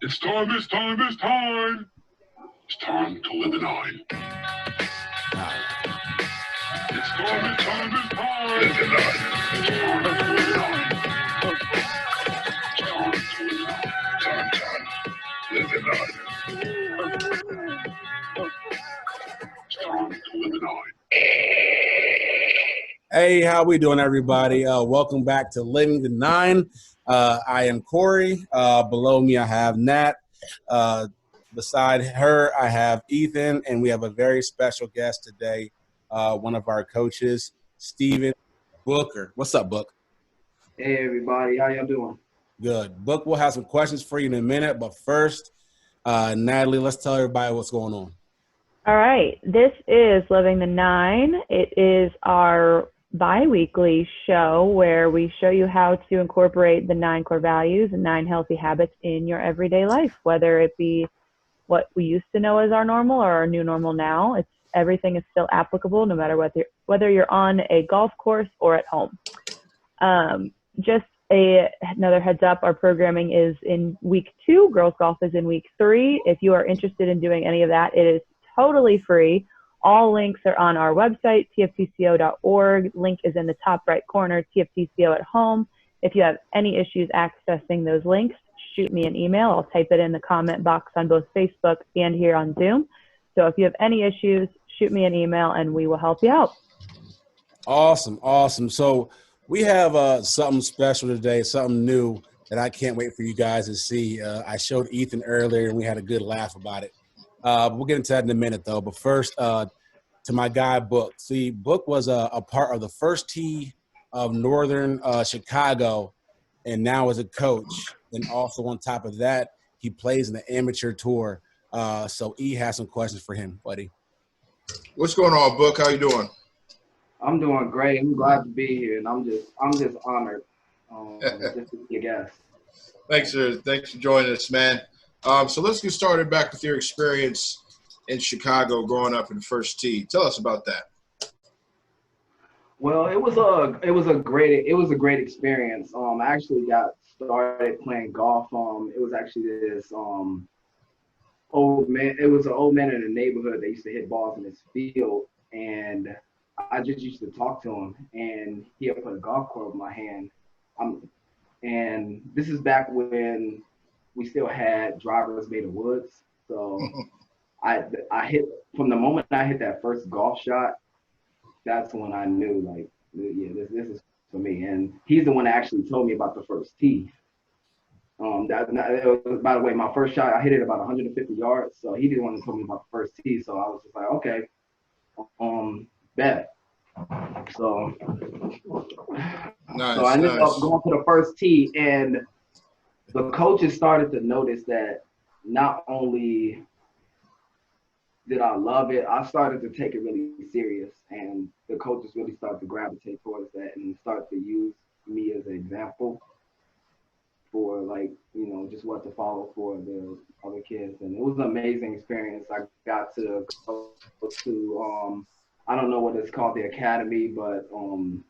It's time, it's time, it's time. It's time to live the nine. It's time, it's time, it's time. Live the nine. It's time to live the nine. It's time to live the nine. Time, live the nine. It's time to live the nine. Hey, how we doing, everybody? Welcome back to Living the Nine. I am Corey. Below me, I have Nat. Beside her, I have Ethan, and we have a very special guest today, one of our coaches, Steven Booker. What's up, Book? Hey, everybody. How y'all doing? Good. Book, we'll have some questions for you in a minute, but first, Natalie, let's tell everybody what's going on. All right. This is Living the Nine. It is our bi-weekly show where we show you how to incorporate the 9 core values and 9 healthy habits in your everyday life, whether it be what we used to know as our normal or our new normal now. Everything is still applicable no matter whether you're on a golf course or at home. Just another heads up, our programming is in week 2. Girls golf is in week 3. If you are interested in doing any of that, it is totally free. All links are on our website, tftco.org. Link is in the top right corner, TFTCO at home. If you have any issues accessing those links, shoot me an email. I'll type it in the comment box on both Facebook and here on Zoom. So if you have any issues, shoot me an email and we will help you out. Awesome. So we have something special today, something new that I can't wait for you guys to see. I showed Ethan earlier and we had a good laugh about it. We'll get into that in a minute, though. But first, to my guy, Book. See, Book was a part of the first tee of Northern Chicago, and now is a coach. And also on top of that, he plays in the amateur tour. So E has some questions for him, buddy. What's going on, Book? How you doing? I'm doing great. I'm glad to be here, and I'm just honored just to be a guest. Thanks for joining us, man. So let's get started back with your experience in Chicago growing up in First Tee. Tell us about that. Well, it was a great experience. I actually got started playing golf. It was actually this old man. It was an old man in the neighborhood that used to hit balls in his field, and I just used to talk to him, and he had put a golf club in my hand. And this is back when we still had drivers made of woods. So I hit, from the moment I hit that first golf shot, that's when I knew, like, yeah, this is for me. And he's the one that actually told me about the first tee. By the way, my first shot, I hit it about 150 yards. So he didn't want to tell me about the first tee. So I was just like, okay, bet. So, Nice, so I ended up going to the first tee, and the coaches started to notice that not only did I love it, I started to take it really serious, and the coaches really started to gravitate towards that and start to use me as an example for, like, you know, just what to follow for the other kids. And it was an amazing experience. I got to go to, I don't know what it's called, the academy, but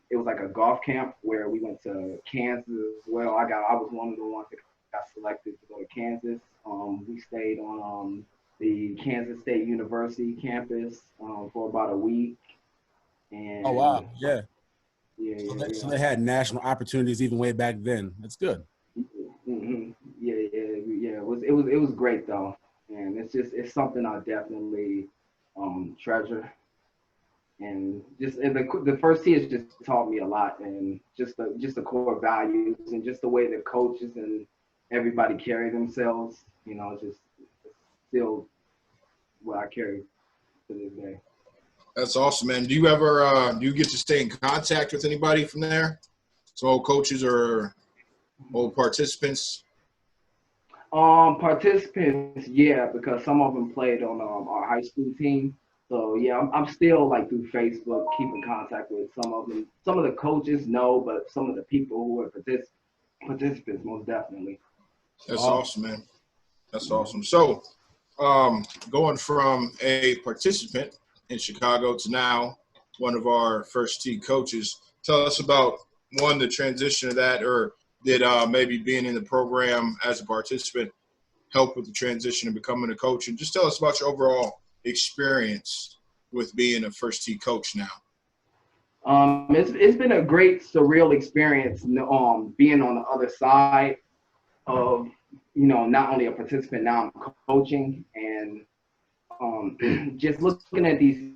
it was like a golf camp where we went to Kansas as well. I was one of the ones that got selected to go to Kansas. We stayed on the Kansas State University campus for about a week. And Oh, wow. Yeah. Yeah. So they had national opportunities even way back then. That's good. Mm-hmm. Yeah. It was great though, and it's something I definitely treasure. And the first tee has just taught me a lot, and just the core values and just the way the coaches and everybody carry themselves. You know, just still what I carry to this day. That's awesome, man. Do you get to stay in contact with anybody from there? Some old coaches or old participants? Participants, yeah, because some of them played on our high school team. So yeah, I'm still, like, through Facebook, keep in contact with some of them. Some of the coaches, no, but some of the people who were participants, most definitely. That's awesome, man. That's awesome. So, going from a participant in Chicago to now one of our First Tee coaches, tell us about, the transition of that, or did maybe being in the program as a participant help with the transition and becoming a coach. And just tell us about your overall experience with being a first tee coach now. It's been a great surreal experience, being on the other side of, not only a participant, now I'm coaching, and just looking at these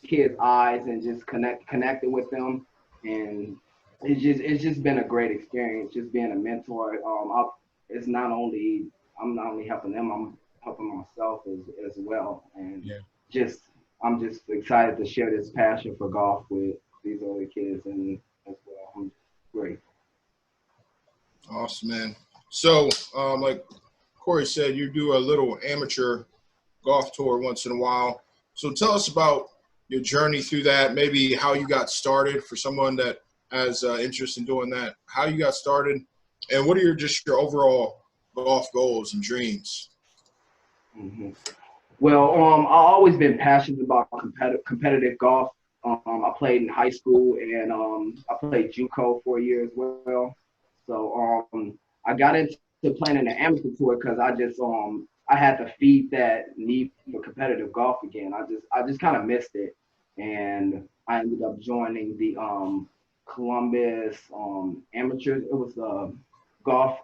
kids' eyes and just connecting with them, and it's just been a great experience, just being a mentor. I'm not only helping them, I'm helping myself as well, and I'm just excited to share this passion for golf with these other kids, and as well, I'm great. Awesome, man. So, like Corey said, you do a little amateur golf tour once in a while. So tell us about your journey through that, maybe how you got started for someone that has interest in doing that, how you got started, and what are your overall golf goals and dreams? Mm-hmm. Well, I've always been passionate about competitive golf. I played in high school, and I played JUCO for a year as well. So I got into playing in the amateur tour because I had to feed that need for competitive golf again. I just kind of missed it, and I ended up joining the Columbus amateurs. It was the golf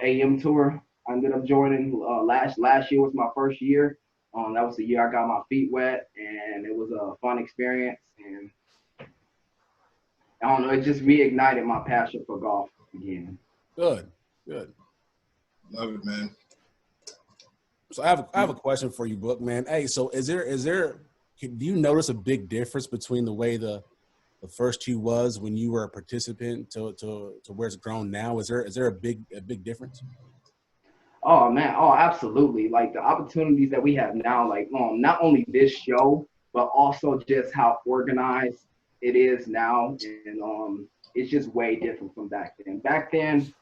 AM tour. I ended up joining last year was my first year. That was the year I got my feet wet, and it was a fun experience. And I don't know, it just reignited my passion for golf again. Good. Love it, man. So I have a question for you, Book, man. Hey, so do you notice a big difference between the way the first tee was when you were a participant to where it's grown now? Is there a big difference? Oh man, absolutely. Like the opportunities that we have now, like not only this show, but also just how organized it is now, and it's just way different from back then. Back then,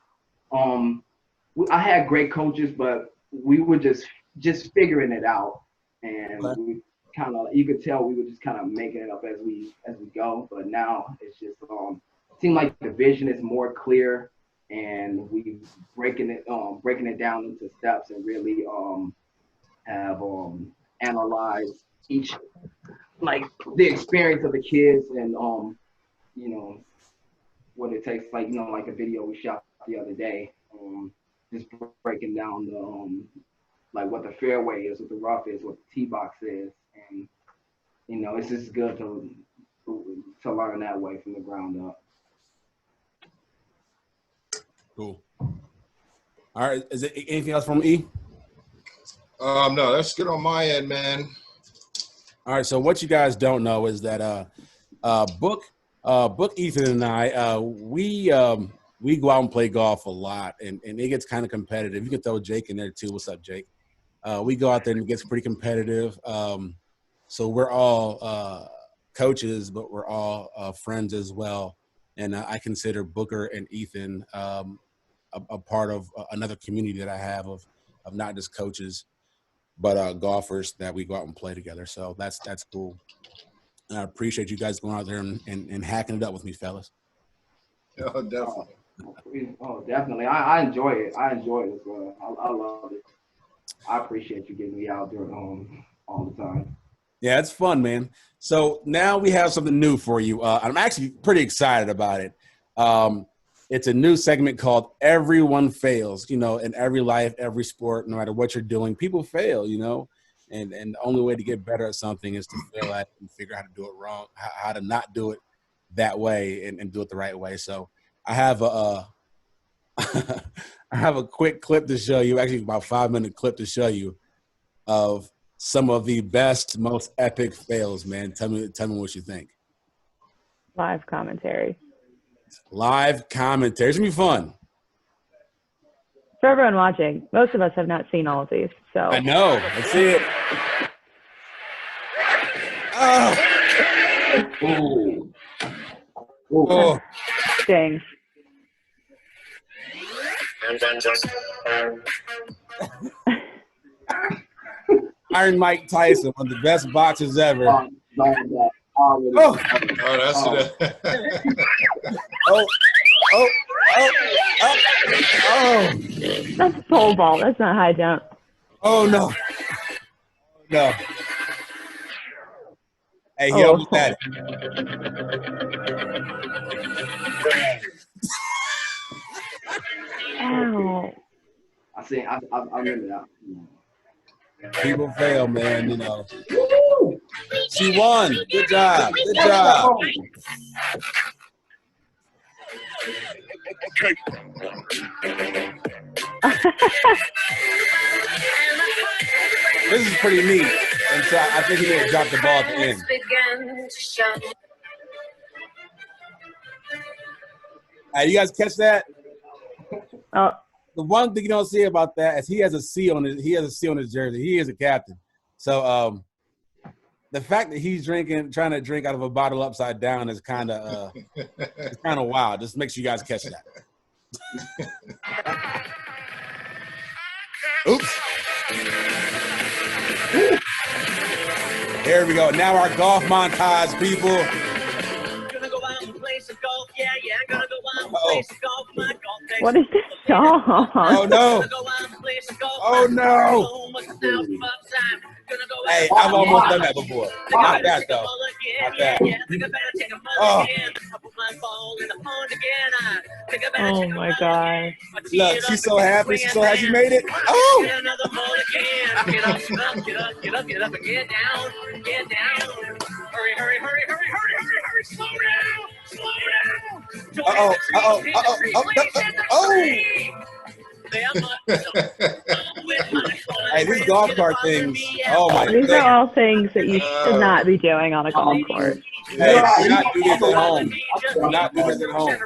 I had great coaches, but we were just figuring it out, and we kind of, you could tell we were just kind of making it up as we go. But now it's just it seems like the vision is more clear, and we breaking it down into steps, and really have analyzed each, like the experience of the kids, and what it takes, like like a video we shot the other day, just breaking down the like what the fairway is, what the rough is, what the tee box is, and it's just good to learn that way from the ground up. Cool. All right. Is it anything else from E? No, that's good on my end, man. All right. So what you guys don't know is that Book, Ethan, and I, we go out and play golf a lot, and it gets kind of competitive. You can throw Jake in there too. What's up, Jake? We go out there and it gets pretty competitive. So we're all coaches, but we're all friends as well. And I consider Booker and Ethan a part of another community that I have of not just coaches, but golfers that we go out and play together. So that's cool. And I appreciate you guys going out there and hacking it up with me, fellas. Oh, definitely. Oh, definitely. I enjoy it. I enjoy it as well. I love it. I appreciate you getting me out there all the time. Yeah, it's fun, man. So now we have something new for you. I'm actually pretty excited about it. It's a new segment called Everyone Fails. In every life, every sport, no matter what you're doing, people fail, and the only way to get better at something is to fail at it and figure out how to do it wrong, how to not do it that way and do it the right way. So I have a quick clip to show you, actually about 5-minute clip to show you of some of the best, most epic fails, man. Tell me what you think. Live commentary. Live commentary. It's going to be fun. For everyone watching, most of us have not seen all of these. So I know. Let's see it. Ooh. Oh. Dang. Iron Mike Tyson, one of the best boxers ever. Oh, that's it. Oh. Oh, That's pole vault. That's not high jump. oh no. No. Hey, he Oh. almost had it. Ow. I remember that. People fail, man, you know. She won. Good job. Good job. This is pretty neat. And so I think he may have dropped the ball at the end. Hey, you guys catch that? Oh, The one thing you don't see about that is he has a C on his jersey. He is a captain. So the fact that he's trying to drink out of a bottle upside down is kind of wild. Just make sure you guys catch that. Oops. There we go. Now our golf montage, people. Uh-oh. what is this song? Oh no! Oh no! Hey, I've almost done that before. Not that though. Not that. Oh. Oh my god. Look, she's so happy. She's so happy she made it. Oh! Get up, get up and get down. Hurry, slow down. Oh! Hey, these golf cart things. Oh my These goodness. are all things that you should not be doing on a golf course. Hey, do not do this at home. Do not do this at home.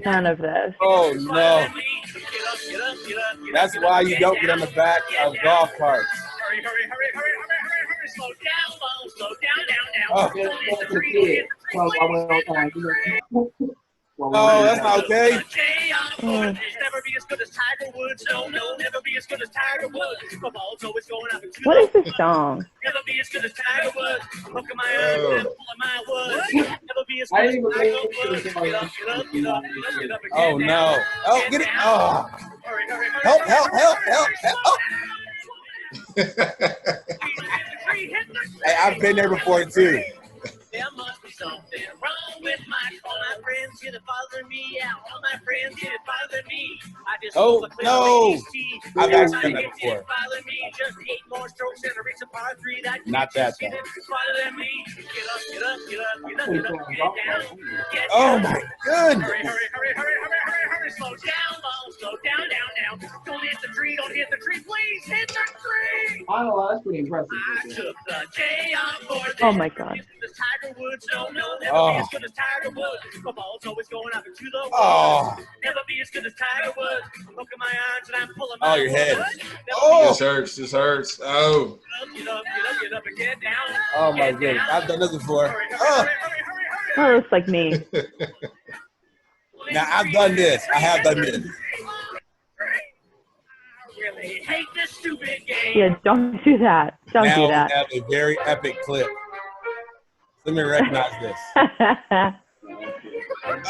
None of this. Oh no. That's why you don't get on the back of golf carts. Hurry, slow down. Oh. Oh, that's not okay. Never be as good as Tiger Woods. No, never be as good as Tiger Woods. My ball's always going up. What is this song? Never be as good as Tiger Woods. Look at my eyes, full of my woods. Never be as I good as didn't even Tiger Woods. Get up. Oh no. Oh, get it. Oh. Hurry. Help. Hey, I've been there before too. There must be something wrong with all my friends here to bother me out. All my friends here to bother me. I just Oh, no. I've actually done that It before. bother me. Just 8 more strokes and I reach a par 3. That Not that, though. bother me. Get up, get down. Oh my goodness. Hurry. Slow down, down. Don't hit the tree, please hit the tree. I don't know, that's pretty impressive. I took the day off for this. Oh my god. Tiger Woods, no, never be as good as Tiger Woods. My ball's always going up into the woods. Oh. Never be as good as Tiger Woods. Look at my arms and I'm pulling my Oh, your head. woods. Never Oh. This hurts. Oh. get up and get down. Oh my Get goodness. down. I've done this before. Hurry. Oh. That looks like me. Now I've done this. I have done this. I really hate this stupid game. Yeah, don't do that. Don't Now do we that. have a very epic clip. Let me recognize this. Oh.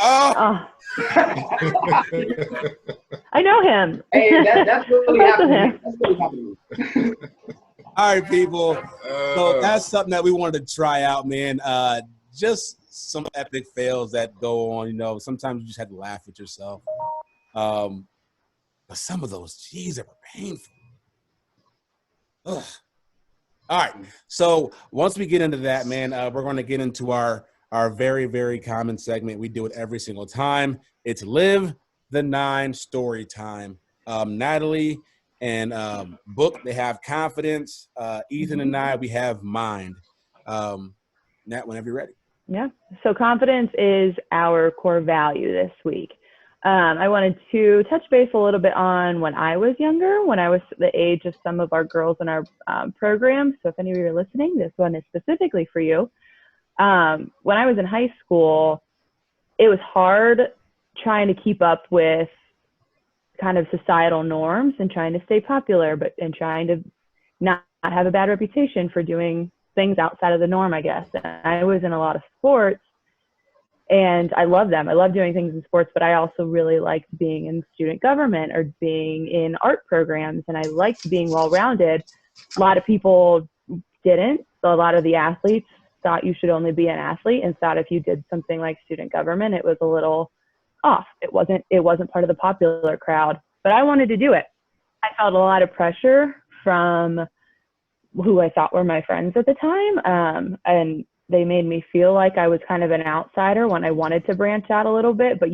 Oh, I know him. Hey, that's really I'm friends with happening. him. That's really happening. All right, people. So that's something that we wanted to try out, man. Just some epic fails that go on. You know, sometimes you just have to laugh at yourself. But some of those, geez, are painful. Ugh. All right. So once we get into that, man, we're going to get into our very, very common segment. We do it every single time. It's Live the Nine story time. Natalie and Book, they have confidence. Ethan and I, we have mind. Nat, whenever you're ready. Yeah. So confidence is our core value this week. I wanted to touch base a little bit on when I was younger, when I was the age of some of our girls in our program. So if any of you are listening, this one is specifically for you. When I was in high school, it was hard trying to keep up with kind of societal norms and trying to stay popular, and trying to not have a bad reputation for doing things outside of the norm, I guess. And I was in a lot of sports, And I love them. I love doing things in sports, but I also really liked being in student government or being in art programs. And I liked being well-rounded. A lot of people didn't. So a lot of the athletes thought you should only be an athlete and thought if you did something like student government, it was a little off. It wasn't part of the popular crowd, but I wanted to do it. I felt a lot of pressure from who I thought were my friends at the time. And they made me feel like I was kind of an outsider when I wanted to branch out a little bit, but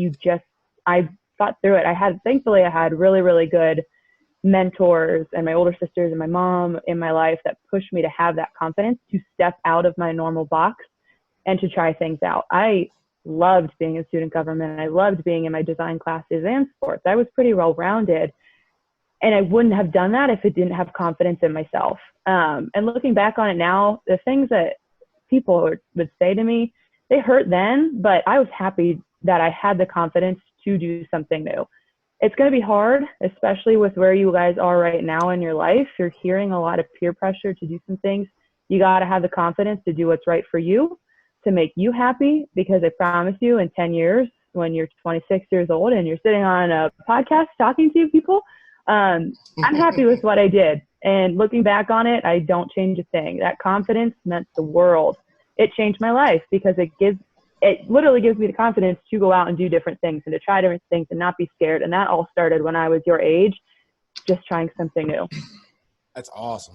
I got through it. Thankfully I had really, really good mentors and my older sisters and my mom in my life that pushed me to have that confidence to step out of my normal box and to try things out. I loved being in student government. I loved being in my design classes and sports. I was pretty well-rounded. And I wouldn't have done that if it didn't have confidence in myself. And looking back on it now, the things that people would say to me, they hurt then, but I was happy that I had the confidence to do something new. It's going to be hard, especially with where you guys are right now in your life. You're hearing a lot of peer pressure to do some things. You got to have the confidence to do what's right for you, to make you happy, because I promise you in 10 years, when you're 26 years old and you're sitting on a podcast talking to people, I'm happy with what I did. And looking back on it, I don't change a thing. That confidence meant the world. It changed my life because it literally gives me the confidence to go out and do different things and to try different things and not be scared. And that all started when I was your age, just trying something new. That's awesome.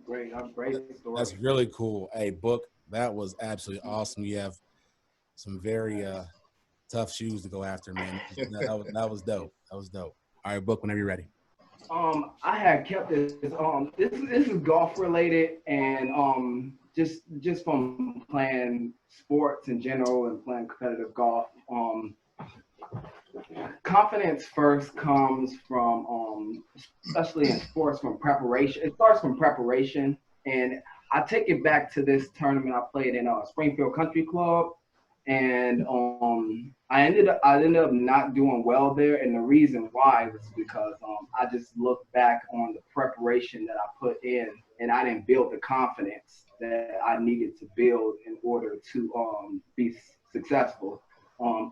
Great story. That's really cool. Hey, Book, that was absolutely awesome. You have some very tough shoes to go after, man. That was dope. That was dope. All right, Book, whenever you're ready. I had kept this. This is golf related, and just from playing sports in general and playing competitive golf. Confidence first comes from, especially in sports, from preparation. It starts from preparation, and I take it back to this tournament I played in Springfield Country Club, and I ended up not doing well there, and the reason why was because I just looked back on the preparation that I put in, and I didn't build the confidence that I needed to build in order to be successful.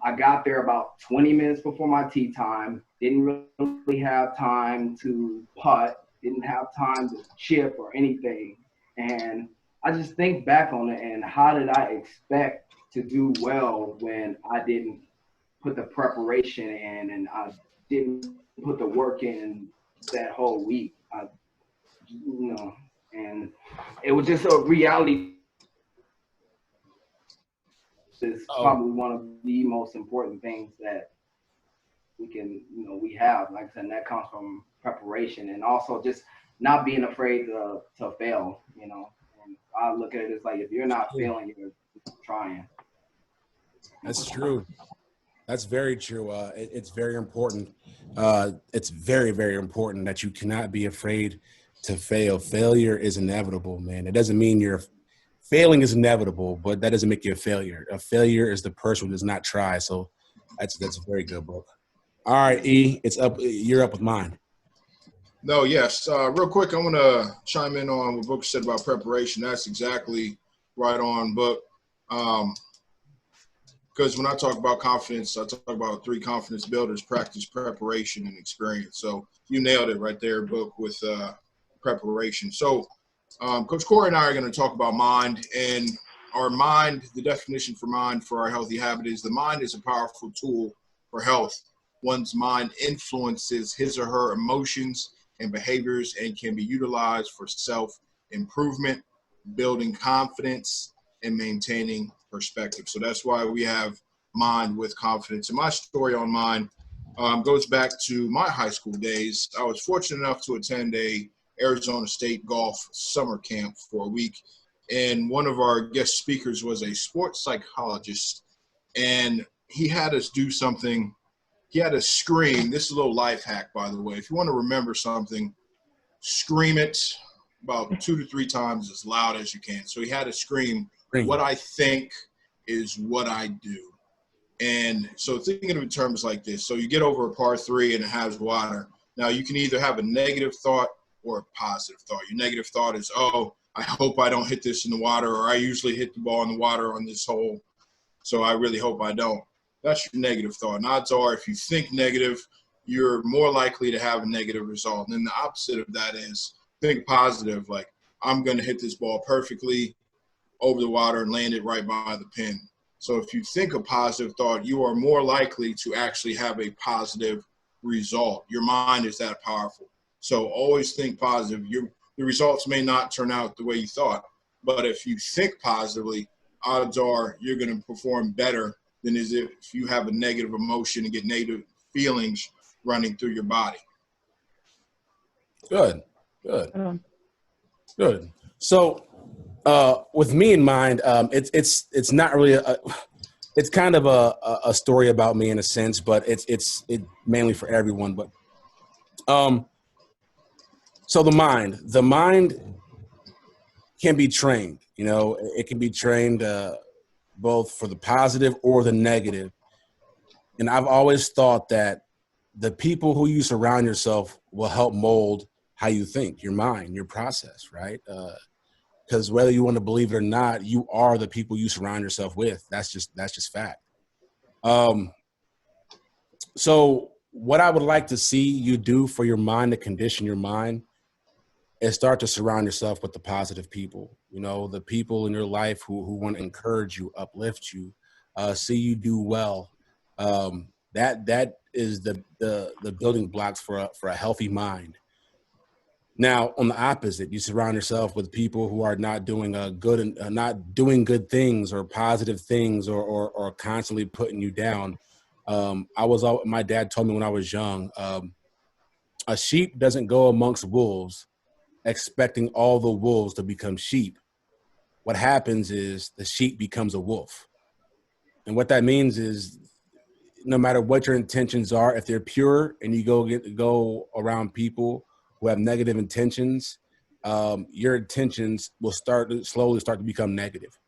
I got there about 20 minutes before my tee time, didn't really have time to putt, didn't have time to chip or anything, and I just think back on it, and how did I expect to do well when I didn't put the preparation in and I didn't put the work in that whole week. And it was just a reality. It's probably one of the most important things that we have. Like I said, and that comes from preparation and also just not being afraid to fail, And I look at it as like, if you're not failing, you're trying. That's true. That's very true. It's very important. It's very, very important that you cannot be afraid to fail. Failure is inevitable, man. It doesn't mean failing is inevitable, but that doesn't make you a failure. A failure is the person who does not try. So that's a very good book. All right, E, it's up. You're up with mine. No, yes. Real quick, I want to chime in on what Book said about preparation. That's exactly right on, Book. Because when I talk about confidence, I talk about 3 confidence builders: practice, preparation, and experience. So you nailed it right there, Book, with preparation. So Coach Corey and I are going to talk about mind. And our mind, the definition for mind for our healthy habit is: the mind is a powerful tool for health. One's mind influences his or her emotions and behaviors and can be utilized for self-improvement, building confidence, and maintaining perspective. So that's why we have mind with confidence. And my story on mind goes back to my high school days. I was fortunate enough to attend a Arizona State golf summer camp for a week. And one of our guest speakers was a sports psychologist. And he had us do something. He had us scream. This is a little life hack, by the way. If you want to remember something, scream it about 2 to 3 times as loud as you can. So he had us scream, "What I think is what I do." And so thinking of it in terms like this. So you get over a par 3 and it has water. Now you can either have a negative thought or a positive thought. Your negative thought is, "Oh, I hope I don't hit this in the water," or "I usually hit the ball in the water on this hole." So I really hope I don't. That's your negative thought. And odds are, if you think negative, you're more likely to have a negative result. And then the opposite of that is think positive, like, I'm going to hit this ball perfectly over the water and land it right by the pin. So if you think a positive thought, you are more likely to actually have a positive result. Your mind is that powerful. So always think positive. The results may not turn out the way you thought, but if you think positively, odds are you're going to perform better than as if you have a negative emotion and get negative feelings running through your body. Good. So, with me in mind, it's not really it's kind of a story about me in a sense, but it's mainly for everyone. But so the mind can be trained. You know, it can be trained both for the positive or the negative. And I've always thought that the people who you surround yourself will help mold how you think, your mind, your process, right? Because whether you want to believe it or not, you are the people you surround yourself with. That's just fact. So what I would like to see you do for your mind to condition your mind is start to surround yourself with the positive people. You know, the people in your life who want to encourage you, uplift you, see you do well. That is the building blocks for a healthy mind. Now, on the opposite, you surround yourself with people who are not doing good and not doing good things or positive things or constantly putting you down. My dad told me when I was young, a sheep doesn't go amongst wolves expecting all the wolves to become sheep. What happens is the sheep becomes a wolf. And what that means is no matter what your intentions are, if they're pure and you go around people who have negative intentions, your intentions will slowly start to become negative.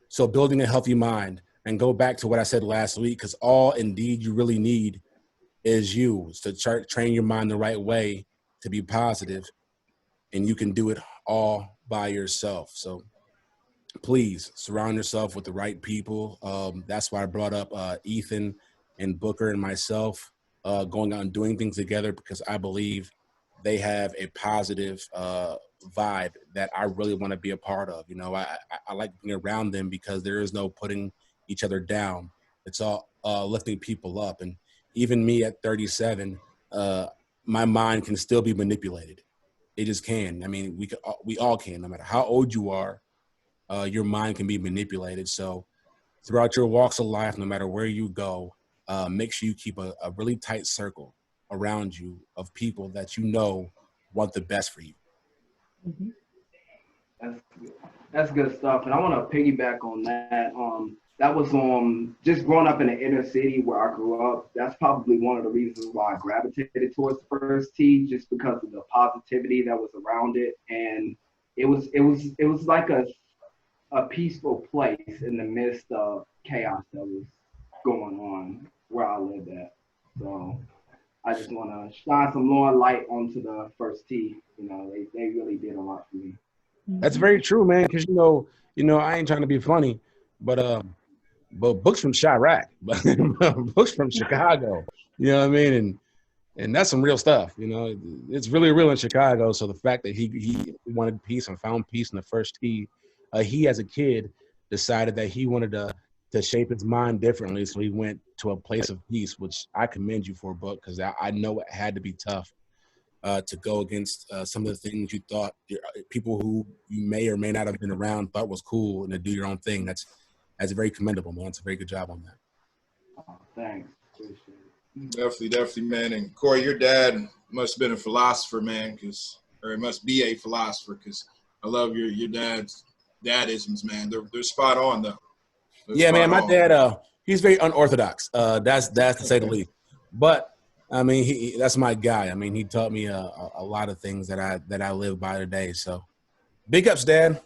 So building a healthy mind, and go back to what I said last week, because all indeed you really need is you to train your mind the right way to be positive, and you can do it all by yourself. So please surround yourself with the right people. That's why I brought up Ethan and Booker and myself going out and doing things together, because I believe they have a positive vibe that I really want to be a part of. You know, I like being around them because there is no putting each other down. It's all lifting people up. And even me at 37, my mind can still be manipulated. It just can. I mean, we all can, no matter how old you are, your mind can be manipulated. So throughout your walks of life, no matter where you go, make sure you keep a really tight circle around you of people that you know want the best for you. Mm-hmm. That's good stuff. And I want to piggyback on that. That was just growing up in the inner city where I grew up. That's probably one of the reasons why I gravitated towards the First Tee, just because of the positivity that was around it. And it was like a peaceful place in the midst of chaos that was going on where I lived at. So I just want to shine some more light onto the First Tee. You know, they really did a lot for me. That's very true, man. Because you know, I ain't trying to be funny, but Book's from Chirac, but Book's from Chicago. You know what I mean? And that's some real stuff. You know, it's really real in Chicago. So the fact that he wanted peace and found peace in the First Tee, he as a kid decided that he wanted to shape his mind differently. So he went to a place of peace, which I commend you for, Book, because I know it had to be tough to go against some of the things you thought people who you may or may not have been around thought was cool, and to do your own thing. That's very commendable, man. It's a very good job on that. Oh, thanks. Appreciate it. Definitely, man. And Corey, your dad must have been a philosopher, man, or it must be a philosopher, because I love your dad's dadisms, man. They're spot on, though. Yeah, man. My dad, he's very unorthodox. That's to say the least. But I mean, that's my guy. I mean, he taught me a lot of things that I live by today. So, big ups, Dad.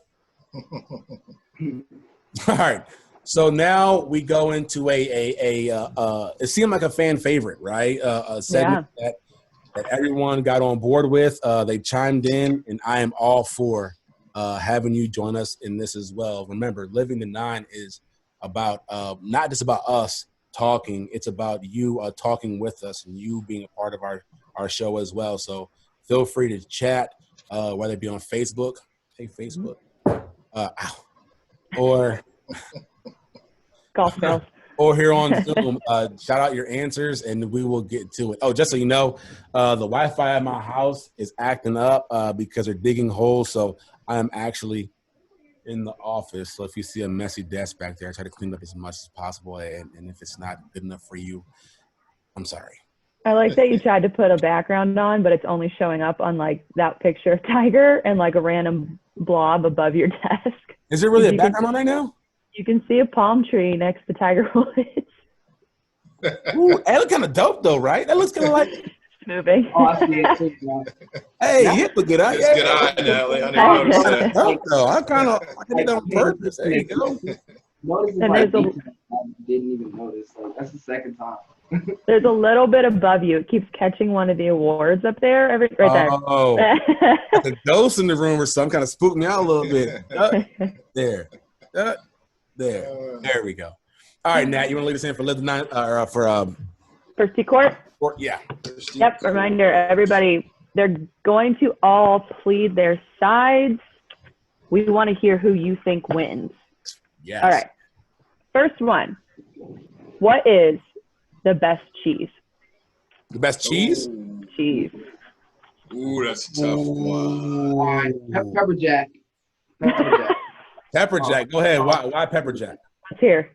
All right. So now we go into it seemed like a fan favorite, right? A segment that everyone got on board with. They chimed in, and I am all for having you join us in this as well. Remember, Living the Nine is about not just about us talking. It's about you talking with us and you being a part of our show as well. So feel free to chat, whether it be on Facebook, hey Facebook, or Golf girls. or here on Zoom. Shout out your answers and we will get to it. Oh, just so you know, the Wi-Fi at my house is acting up because they're digging holes. So I am actually in the office. So if you see a messy desk back there, I try to clean up as much as possible. And if it's not good enough for you, I'm sorry. I like that you tried to put a background on, but it's only showing up on like that picture of Tiger and like a random blob above your desk. Is there really a background on right now? You can see a palm tree next to Tiger Woods. Ooh, that looks kind of dope though, right? That looks kind of like It's moving. Oh, I see it too, man. hey, hit the good eye. That's good eye, Natalie. I didn't notice that. Dope, though. I did it on purpose. There you go. Notice And like there's a- details I didn't even notice. Like that's the second time. There's a little bit above you. It keeps catching one of the awards up there. Right there. Oh, like a ghost in the room or something kind of spooked me out a little bit. There. There we go. All right, Nat, you want to lead us in for Live the Nine or for First T Court. yeah. Yep. Reminder, everybody, they're going to all plead their sides. We want to hear who you think wins. Yes. All right. First one. What is the best cheese? The best cheese? Cheese. Ooh, that's a tough one. All right, pepper jack. Pepper jack. Pepper jack. Go ahead. Why pepper jack? Let's hear.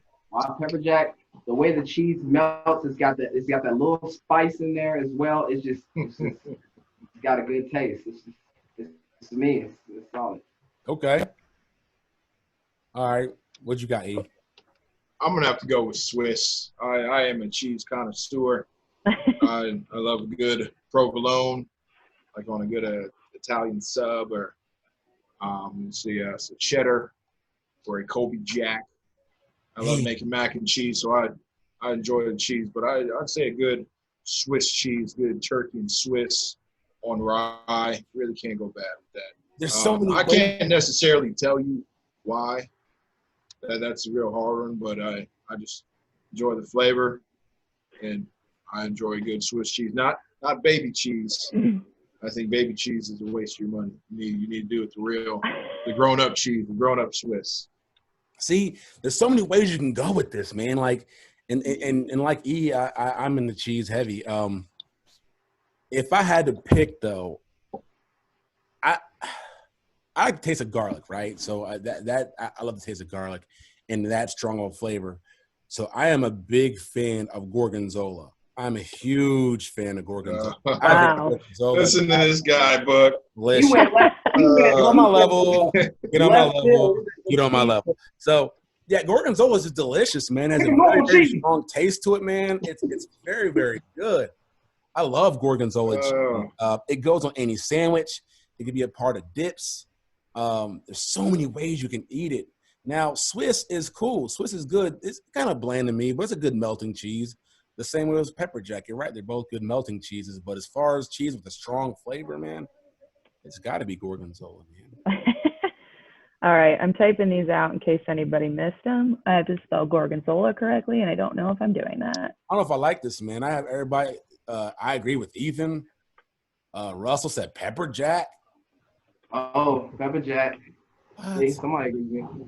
Pepper jack. The way the cheese melts, it's got that little spice in there as well. It's got a good taste. It's to me. It's solid. Okay. All right. What you got, E? I'm gonna have to go with Swiss. I am a cheese connoisseur. I love a good provolone, like on a good Italian sub, or so cheddar or a Colby Jack. I love making mac and cheese, so I enjoy the cheese. But I'd say a good Swiss cheese, good turkey and Swiss on rye. Really can't go bad with that. There's so many. I can't necessarily tell you why. That's a real hard one, but I just enjoy the flavor, and I enjoy good Swiss cheese. Not baby cheese. I think baby cheese is a waste of your money. You need to do it the grown-up cheese, the grown-up Swiss. See, there's so many ways you can go with this, man. Like, and like E, I'm in the cheese heavy. If I had to pick though, I taste of garlic, right? So I love the taste of garlic and that strong of flavor. So I am a big fan of Gorgonzola. I'm a huge fan of Gorgonzola. Wow. Listen to this guy, Buck. Delicious. You went Get on my level. Get on my level. Get on my level. So yeah, Gorgonzola is delicious, man. It has a very, very strong taste to it, man. It's very, very good. I love Gorgonzola. It goes on any sandwich. It can be a part of dips. There's so many ways you can eat it. Now, Swiss is cool. Swiss is good. It's kind of bland to me, but it's a good melting cheese. The same way as pepper jack. You're right. They're both good melting cheeses. But as far as cheese with a strong flavor, man, it's got to be Gorgonzola, man. All right. I'm typing these out in case anybody missed them. I have to spell Gorgonzola correctly, and I don't know if I'm doing that. I don't know if I like this, man. I have everybody. I agree with Ethan. Russell said pepper jack. Oh, pepper jack. Hey, somebody agree with me.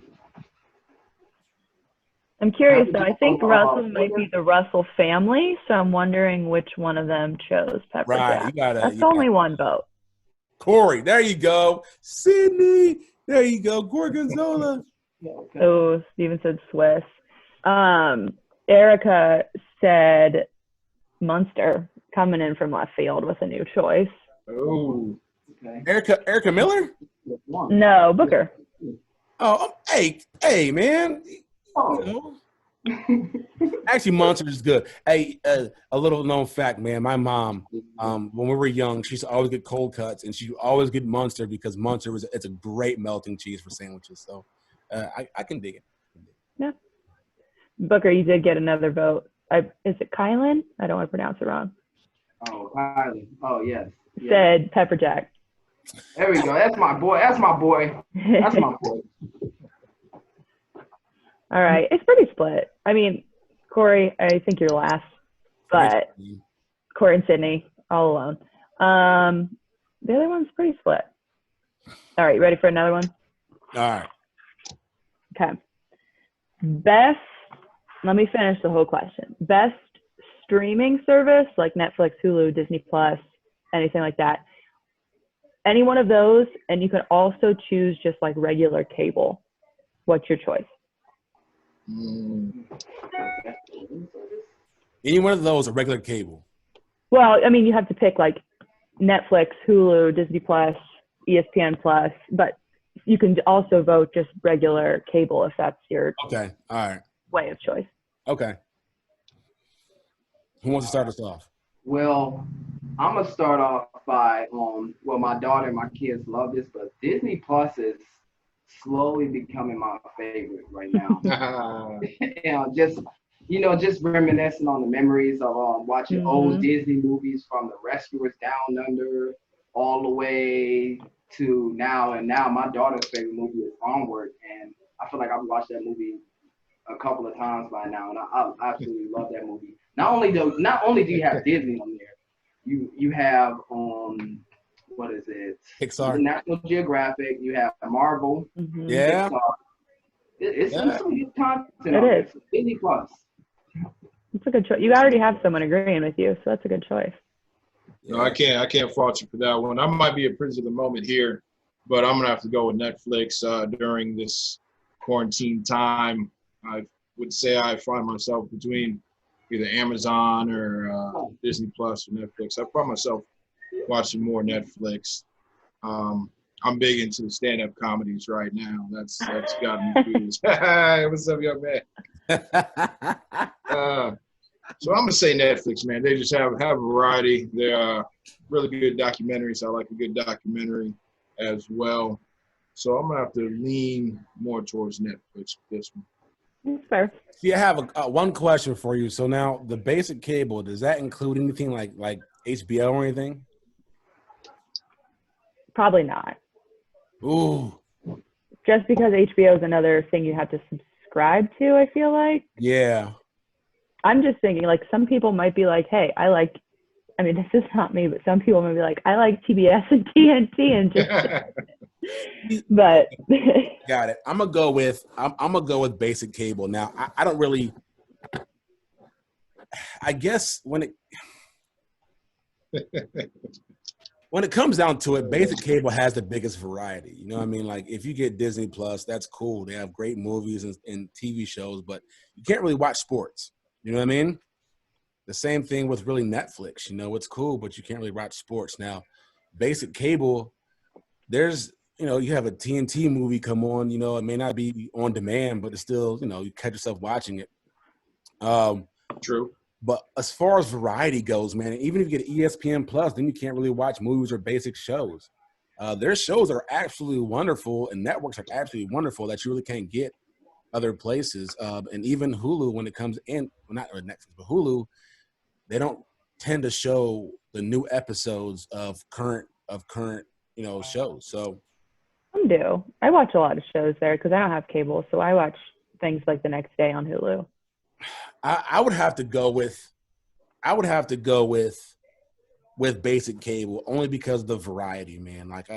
I'm curious, though. I think Russell might be the Russell family, so I'm wondering which one of them chose pepper Right. jack. That's only one vote. Corey, there you go. Sydney, there you go. Gorgonzola. Yeah, okay. Oh, Steven said Swiss. Erica said Munster, coming in from left field with a new choice. Oh, Okay. Erica Miller? No, Booker. Oh, hey, man. Oh. You know. Actually, Monster is good. Hey, a little known fact, man. My mom, when we were young, she used to always get cold cuts, and she would always get Munster because Munster it's a great melting cheese for sandwiches. So I can dig it. Yeah. Booker, you did get another vote. Is it Kylan? I don't want to pronounce it wrong. Oh, Kylie. Oh, yes. Yes. Said pepper jack. There we go. That's my boy. That's my boy. That's my boy. All right. It's pretty split. I mean, Corey, I think you're last, but Corey and Sydney all alone. The other one's pretty split. All right. You ready for another one? All right. Okay. Best, let me finish the whole question. Best streaming service like Netflix, Hulu, Disney Plus, anything like that. Any one of those, and you can also choose just like regular cable. What's your choice? Any one of those are regular cable. Well, I mean, you have to pick like Netflix, Hulu, Disney Plus, ESPN Plus, but you can also vote just regular cable if that's your Okay. All right. way of choice. Okay. Who wants to start us off? Well, I'm gonna start off by well, my daughter and my kids love this, but Disney Plus is slowly becoming my favorite right now. Just reminiscing on the memories of watching old Disney movies from The Rescuers Down Under all the way to now. And now my daughter's favorite movie is Onward, and I feel like I've watched that movie a couple of times by now, and I absolutely love that movie. Not only do you have Disney on there, you have what is it? Pixar. National Geographic. You have Marvel. Yeah. Pixar. It's some good content. It is. Disney Plus. It's a good choice. You already have someone agreeing with you, so that's a good choice. No, I can't fault you for that one. I might be a prisoner of the moment here, but I'm gonna have to go with Netflix during this quarantine time. I would say I find myself between either Amazon or Disney Plus or Netflix. I find myself watching more Netflix. I'm big into the stand-up comedies right now. That's gotten me through this. What's up, young man? So I'm gonna say Netflix, man. They just have a variety. They're really good documentaries. I like a good documentary as well. So I'm gonna have to lean more towards Netflix with this one. That's fair. See, I have one question for you. So now the basic cable, does that include anything like HBO or anything? Probably not. Ooh. Just because HBO is another thing you have to subscribe to, I feel like. Yeah. I'm just thinking, like, some people might be like, hey, this is not me, but some people might be like, I like TBS and TNT and just, but. Got it. I'm gonna go with basic cable. Now, I don't really, I guess when it comes down to it, basic cable has the biggest variety. You know what I mean? Like, if you get Disney Plus, that's cool. They have great movies and TV shows, but you can't really watch sports. You know what I mean? The same thing with really Netflix. You know, it's cool, but you can't really watch sports. Now, basic cable, there's, you have a TNT movie come on, it may not be on demand, but it's still, you catch yourself watching it. True. But as far as variety goes, man, even if you get ESPN Plus, then you can't really watch movies or basic shows. Their shows are absolutely wonderful, and networks are absolutely wonderful that you really can't get other places. And even Hulu, when it comes in, well, not Netflix, but Hulu, they don't tend to show the new episodes of current shows. So Some do. I watch a lot of shows there because I don't have cable, so I watch things like The Next Day on Hulu. I would have to go with basic cable only because of the variety, man. Like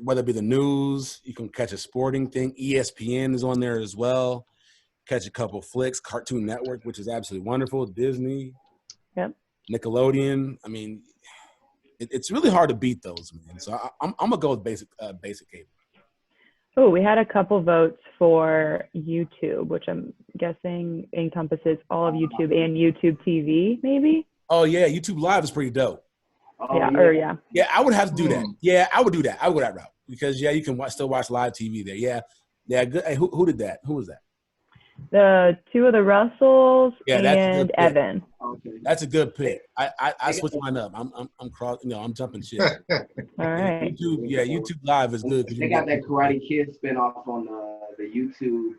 whether it be the news, you can catch a sporting thing. ESPN is on there as well. Catch a couple flicks. Cartoon Network, which is absolutely wonderful. Disney. Yep. Nickelodeon. I mean, it's really hard to beat those, man. So I'm gonna go with basic cable. Oh, we had a couple votes for YouTube, which I'm guessing encompasses all of YouTube and YouTube TV, maybe? Oh, yeah. YouTube Live is pretty dope. Oh, Yeah. Yeah, I would have to do that. Yeah, I would do that. I would go that route because, yeah, you can still watch live TV there. Yeah. Yeah. Good. Hey, who did that? Who was that? The two of the Russells and Evan. Okay. That's a good pick. I switched mine up. I'm jumping shit. All right. YouTube Live is good. They got that Karate Kid spinoff on the YouTube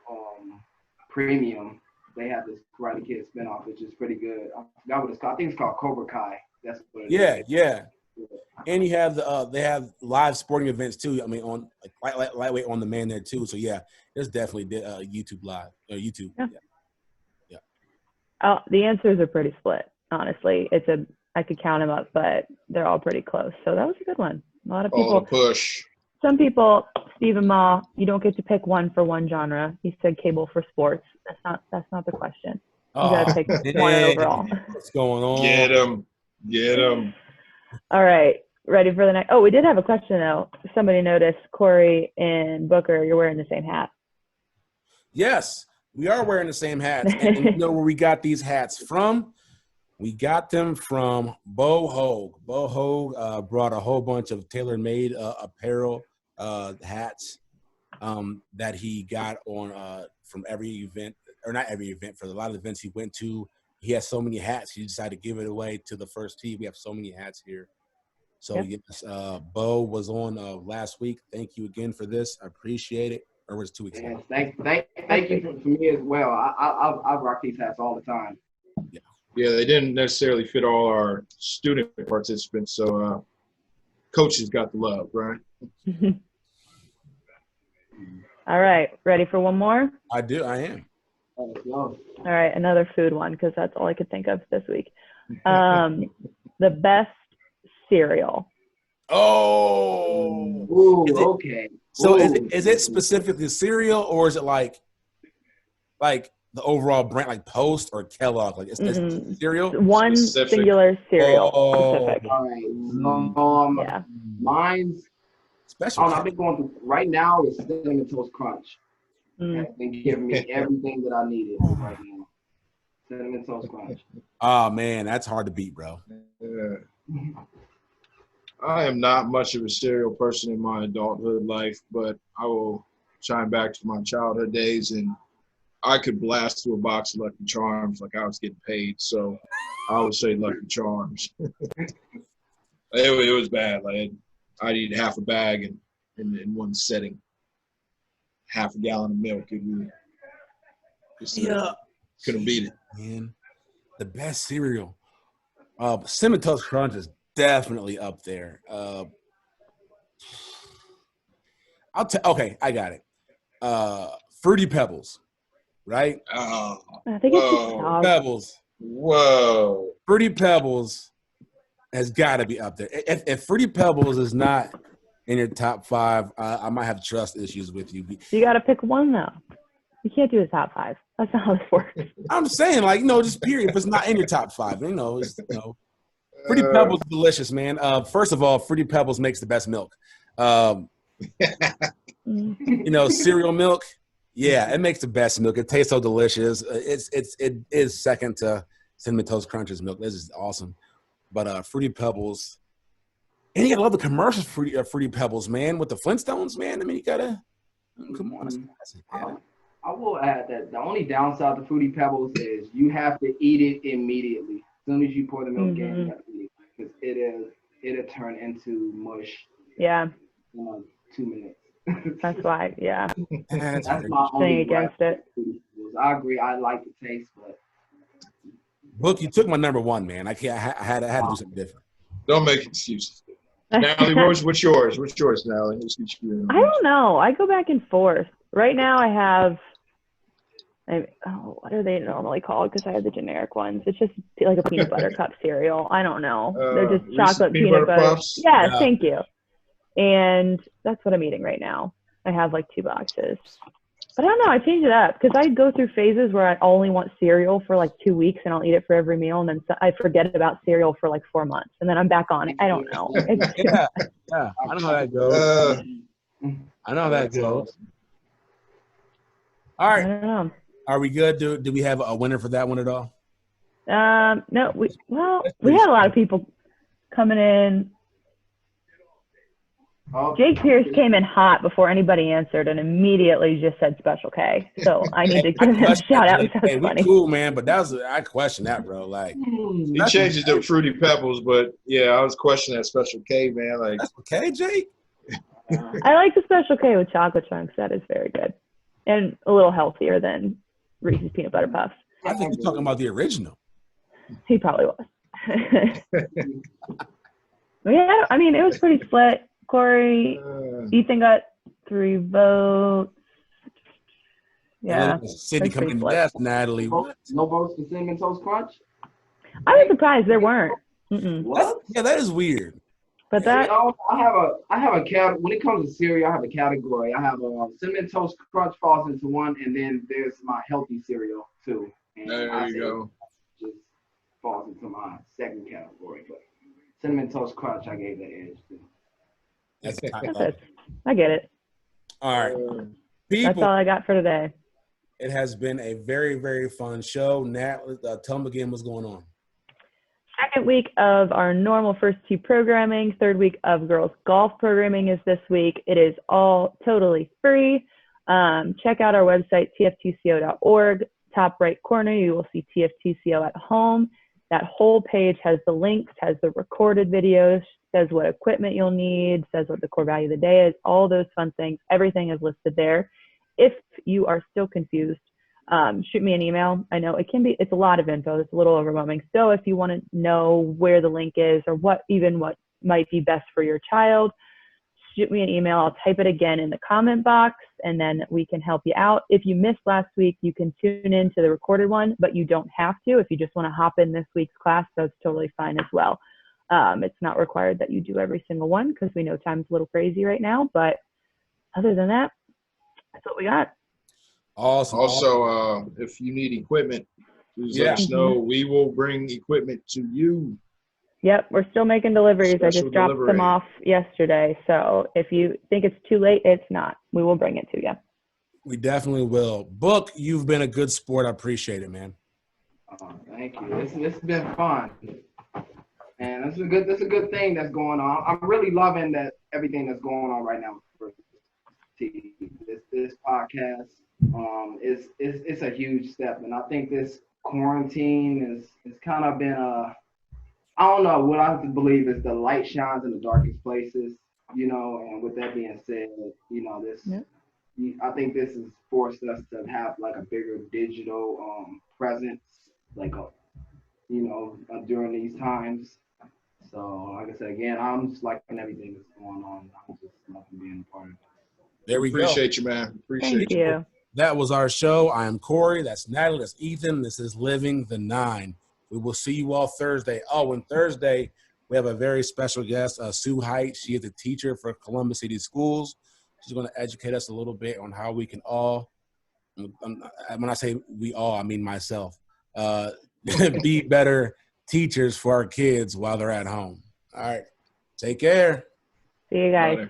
Premium. They have this Karate Kid spinoff, which is pretty good. I forgot what it's called. I think it's called Cobra Kai. That's what it is. Yeah. And you have they have live sporting events too. I mean, on like lightweight on demand there too. So yeah, there's definitely YouTube live or YouTube. Yeah. Yeah. Oh, the answers are pretty split. Honestly, I could count them up, but they're all pretty close. So that was a good one. A lot of All the people. push. Some people, Stephen Ma, you don't get to pick one for one genre. He said cable for sports. That's not the question. You gotta pick one overall. What's going on? Get him. Get him. All right, ready for the next? Oh, we did have a question though. Somebody noticed Corey and Booker, you're wearing the same hat. Yes, we are wearing the same hats. And you know where we got these hats from? We got them from Bo Hogue. Bo Hogue brought a whole bunch of tailor-made apparel hats that he got on from every event, or not every event, for a lot of events he went to. He has so many hats, he decided to give it away to the first tee. We have so many hats here. So yes, Bo was on last week. Thank you again for this. I appreciate it. Or was it 2 weeks ago? Yes, thank you for me as well. I rock these hats all the time. Yeah, they didn't necessarily fit all our student participants, so coaches got the love, right? All right, ready for one more? I am. All right, another food one because that's all I could think of this week. The best cereal. Oh. Ooh, okay. So Ooh. is it specifically cereal, or is it like the overall brand, like Post or Kellogg? Like it's cereal? One Specific. singular cereal. Oh. Specific. All right. Yeah. Mine's. Special. I've been going through right now is Cinnamon Toast Crunch. It's been giving me everything that I needed right now. Cinnamon Toast Crunch. Oh man, that's hard to beat, bro. Yeah. I am not much of a cereal person in my adulthood life, but I will chime back to my childhood days, and I could blast through a box of Lucky Charms like I was getting paid. So I would say Lucky Charms. It was bad. Like I'd eat half a bag in one setting. Half a gallon of milk. Couldn't beat it. Man, the best cereal. Cinnamon Toast Crunch is definitely up there. Okay, I got it. Fruity Pebbles, right? Oh, I think it's just dog. Pebbles. whoa. Fruity Pebbles has got to be up there. If Fruity Pebbles is not in your top 5, I might have trust issues with you. You got to pick one though. You can't do a top 5. That's not how this works. I'm saying, just period. If it's not in your top 5, Fruity Pebbles is delicious, man. First of all, Fruity Pebbles makes the best milk. Cereal milk, yeah, it makes the best milk. It tastes so delicious. It is second to Cinnamon Toast Crunch's milk. This is awesome. But Fruity Pebbles, and you gotta love the commercials for Fruity Pebbles, man, with the Flintstones, man. I mean, you gotta come on. I will add that the only downside to Fruity Pebbles is you have to eat it immediately. As soon as you pour the milk in, you have to eat it because it'll turn into mush. Yeah. In 2 minutes. That's why. Yeah. That's my only thing against it. I agree. I like the taste, but Book, you took my number 1, man. I can't. I had to do something different. Don't make excuses. Natalie, what's yours? What's yours, Natalie? Let's get you in. I don't know. I go back and forth. Right now, I have. What are they normally called? Because I have the generic ones. It's just like a peanut butter cup cereal. I don't know. They're just chocolate peanut butter. Puffs? Yeah, thank you. And that's what I'm eating right now. I have like 2 boxes. But I don't know. I change it up because I go through phases where I only want cereal for like 2 weeks and I'll eat it for every meal. And then I forget about cereal for like 4 months. And then I'm back on it. I don't know. Yeah. I know how that goes. I know how that goes. All right. I don't know. Are we good? Do we have a winner for that one at all? No. We had a lot of people coming in. Jake Pierce came in hot before anybody answered and immediately just said Special K. So I need to give him a shout out. That's funny. Cool, man. But I question that, bro. Like he changed it to Fruity Pebbles, but yeah, I was questioning that Special K, man. Like Special K, Jake. I like the Special K with chocolate chunks. That is very good and a little healthier than Reese's Peanut Butter Puffs. I think you're talking about the original. He probably was. Yeah, I mean, it was pretty split. Corey, Ethan got 3 votes. Yeah. City that's pretty coming. split. Yes, Natalie. What? No votes for Cinnamon Toast Crunch? I was surprised there weren't. What? Yeah, that is weird. But that, I have a cat. When it comes to cereal, I have a category. I have a Cinnamon Toast Crunch falls into one, and then there's my healthy cereal too. And There I you say go. Just falls into my second category, but Cinnamon Toast Crunch, I gave the edge to. That's that's it. I get it. all right, Uh, That's people. all I got for today. It has been a very, very fun show. Nat, tell them again what's going on. Second week of our normal first two programming. Third week of girls golf programming is this week. It is all totally free. Check out our website, tftco.org. Top right corner, you will see TFTCO at home. That whole page has the links, has the recorded videos, says what equipment you'll need, says what the core value of the day is, all those fun things. Everything is listed there. If you are still confused, shoot me an email. I know it's a lot of info. It's a little overwhelming. So if you want to know where the link is or what might be best for your child, shoot me an email. I'll type it again in the comment box, and then we can help you out. If you missed last week, you can tune in to the recorded one, but you don't have to. If you just want to hop in this week's class, that's totally fine as well. It's not required that you do every single one because we know time's a little crazy right now. But other than that, that's what we got. Awesome. Also, if you need equipment, please let us know. We will bring equipment to you. Yep, we're still making deliveries. I Special just dropped delivery. them off yesterday. So if you think it's too late, it's not. We will bring it to you. We definitely will. Book, you've been a good sport. I appreciate it, man. Thank you. This has been fun, and this is a good thing that's going on. I'm really loving that everything that's going on right now for this podcast. It's a huge step, and I think this quarantine is kind of been I don't know what I have to believe is the light shines in the darkest places, and with that being said, I think this has forced us to have like a bigger digital presence, like during these times. So like I said again, I'm just liking everything that's going on. I'm just loving being a part of it. There we go. Appreciate you, man. Appreciate Thank you. That was our show. I am Corey. That's Natalie. That's Ethan. This is Living the Nine. We will see you all Thursday. Oh, and Thursday, we have a very special guest, Sue Height. She is a teacher for Columbus City Schools. She's going to educate us a little bit on how we can all, when I say we all, I mean myself, be better teachers for our kids while they're at home. All right. Take care. See you guys. Bye.